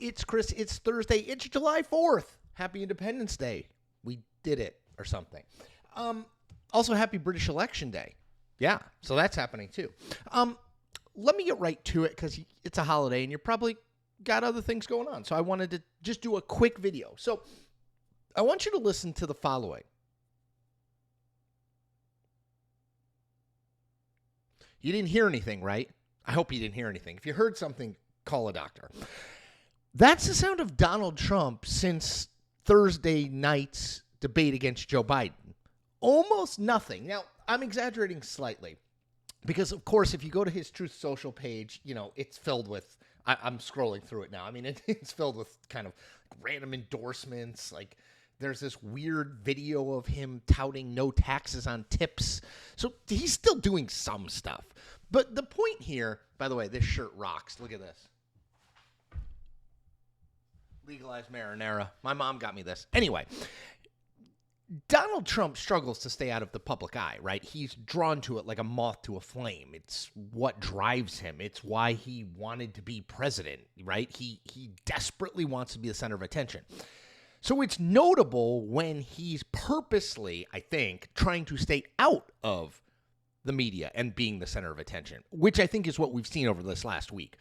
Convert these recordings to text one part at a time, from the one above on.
It's Chris. It's Thursday. It's July 4th. Happy Independence Day. We did it or something. Also, happy British Election Day. Yeah, so that's happening too. Let me get right to it because it's a holiday and you're probably got other things going on. So I wanted to just do a quick video. So I want you to listen to the following. You didn't hear anything, right? I hope you didn't hear anything. If you heard something, call a doctor. That's the sound of Donald Trump since Thursday night's debate against Joe Biden. Almost nothing. Now, I'm exaggerating slightly because, of course, if you go to his Truth Social page, you know, it's filled with, I'm scrolling through it now. I mean, it's filled with kind of random endorsements. Like, there's this weird video of him touting no taxes on tips. So he's still doing some stuff. But the point here, by the way, this shirt rocks. Look at this. Legalize marinara. My mom got me this. Anyway, Donald Trump struggles to stay out of the public eye, right? He's drawn to it like a moth to a flame. It's what drives him. It's why he wanted to be president, right? He desperately wants to be the center of attention. So it's notable when he's purposely, I think, trying to stay out of the media and being the center of attention, which I think is what we've seen over this last week.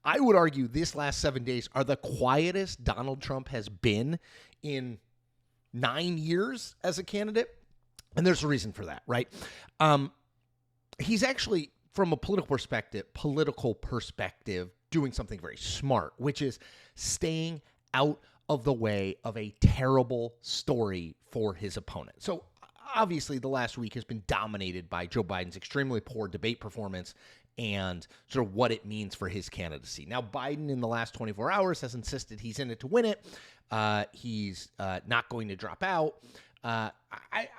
I would argue this last 7 days are the quietest Donald Trump has been in 9 years as a candidate. And there's a reason for that, right? He's actually, from a political perspective, doing something very smart, which is staying out of the way of a terrible story for his opponent. So obviously the last week has been dominated by Joe Biden's extremely poor debate performance and sort of what it means for his candidacy. Now, Biden in the last 24 hours has insisted he's in it to win it. He's not going to drop out. I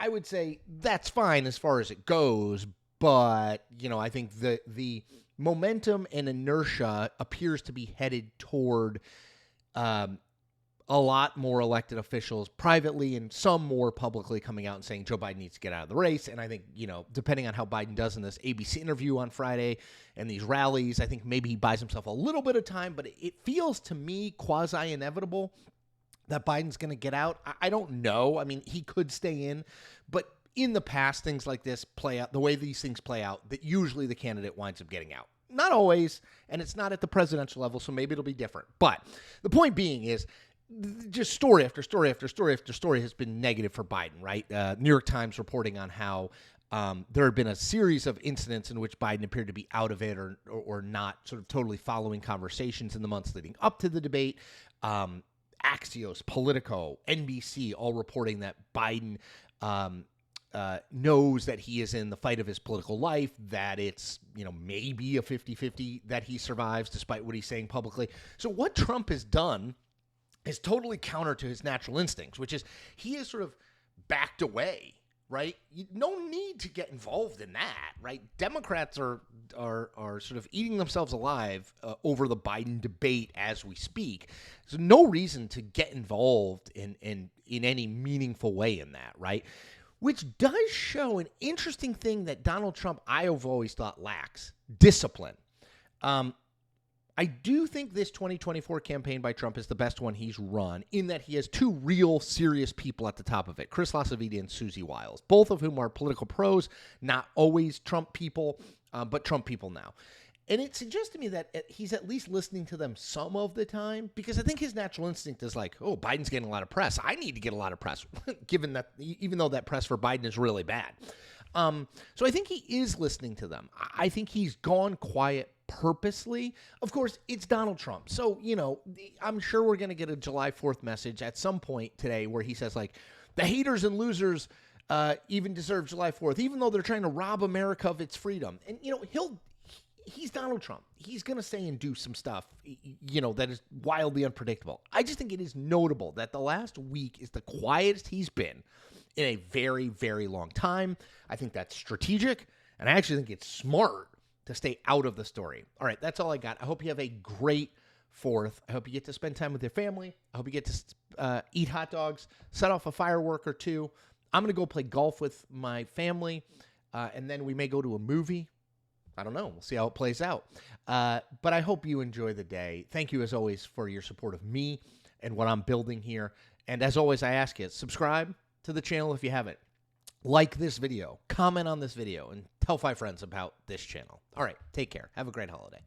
would say that's fine as far as it goes, but, you know, I think the momentum and inertia appears to be headed toward a lot more elected officials privately and some more publicly coming out and saying Joe Biden needs to get out of the race. And I think, you know, depending on how Biden does in this ABC interview on Friday and these rallies, I think maybe he buys himself a little bit of time, but it feels to me quasi-inevitable that Biden's going to get out. I don't know. I mean, he could stay in, but in the past, things like this play out, the way these things play out, that usually the candidate winds up getting out. Not always, and it's not at the presidential level, so maybe it'll be different. But the point being is, just story after story after story after story has been negative for Biden, right? New York Times reporting on how there had been a series of incidents in which Biden appeared to be out of it or not sort of totally following conversations in the months leading up to the debate. Axios, Politico, NBC, all reporting that Biden knows that he is in the fight of his political life, that it's, you know, maybe a 50-50 that he survives despite what he's saying publicly. So what Trump has done is totally counter to his natural instincts, which is he has sort of backed away, right? No need to get involved in that, right? Democrats are sort of eating themselves alive over the Biden debate as we speak. There's no reason to get involved in any meaningful way in that, right? Which does show an interesting thing that Donald Trump, I have always thought, lacks: discipline. I do think this 2024 campaign by Trump is the best one he's run, in that he has two real serious people at the top of it, Chris LaCivita and Susie Wiles, both of whom are political pros, not always Trump people, but Trump people now. And it suggests to me that he's at least listening to them some of the time, because I think his natural instinct is like, oh, Biden's getting a lot of press. I need to get a lot of press, given that, even though that press for Biden is really bad. So I think he is listening to them. I think he's gone quiet purposely. Of course, it's Donald Trump. So, you know, I'm sure we're going to get a July 4th message at some point today where he says, like, the haters and losers even deserve July 4th, even though they're trying to rob America of its freedom. And, you know, he's Donald Trump. He's going to say and do some stuff, you know, that is wildly unpredictable. I just think it is notable that the last week is the quietest he's been in a very, very long time. I think that's strategic, and I actually think it's smart to stay out of the story. All right, that's all I got. I hope you have a great 4th. I hope you get to spend time with your family. I hope you get to eat hot dogs, set off a firework or two. I'm going to go play golf with my family, and then we may go to a movie. I don't know. We'll see how it plays out. But I hope you enjoy the day. Thank you, as always, for your support of me and what I'm building here. And as always, I ask you, subscribe to the channel if you haven't. Like this video, comment on this video, and tell 5 friends about this channel. All right, take care. Have a great holiday.